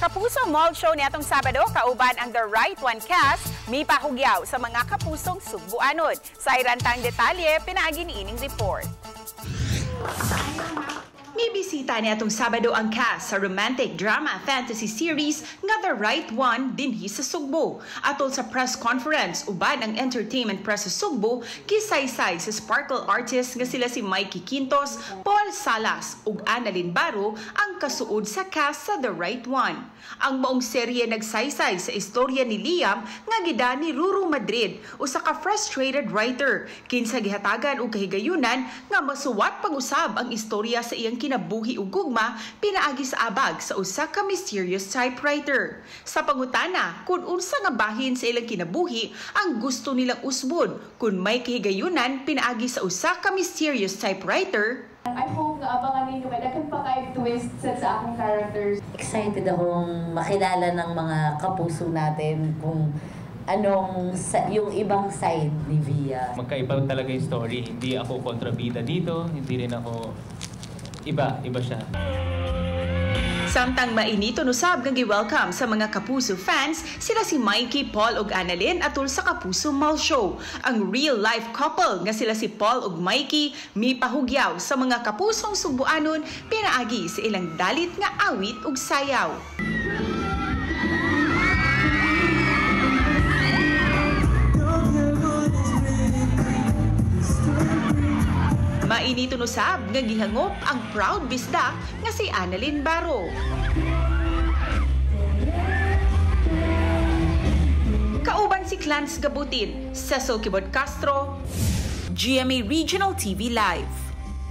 Kapuso Mall Show nitong Sabado, kauban ang The Right One cast, may pahugyaw sa mga kapusong Sugbuanon. Sa irantang detalye, pinaagi ni ining report. May bisita nitong Sabado ang cast sa romantic drama fantasy series nga The Right One dinhi sa Sugbo. Atol sa press conference, uban ang entertainment press sa Sugbo, kisaysay sa sparkle artist nga sila si Mikey Quintos, Paul Salas ug Annalyn Baro ang kasuod sa cast sa The Right One. Ang maong serye nagsaysay sa istorya ni Liam nga gida ni Ruru Madrid, usa ka frustrated writer, kinsa gihatagan og kahigayunan nga masuwat pag-usab ang istorya sa iyang kinabuhi ug gugma pinaagi sa abag sa usa ka mysterious typewriter. Sa pangutana kung unsa nga bahin sa ilang kinabuhi ang gusto nilang usbon kung may kahigayunan pinaagi sa usa ka mysterious typewriter, I hope na abangan ninyo may dagan pa kayo twist sa akong characters. Excited akong makilala ng mga kapuso natin kung anong yung ibang side ni Via. Magkaiba talaga yung story. Hindi ako kontrabida dito, hindi rin ako iba siya. Samtang mainito nusab nga gi-welcome sa mga Kapuso fans sila si Mikey, Paul ug Annalyn atul sa Kapuso Mall Show. Ang real-life couple nga sila si Paul ug Mikey may pahugyaw sa mga kapusong Sugbuanon pinaagi sa ilang dalit nga awit ug sayaw. Mainito nusab nga gihangop ang proud bisda nga si Annalyn Baro. Kauban si Clarence Gabutin, Cecil Kibod Castro, GMA Regional TV Live.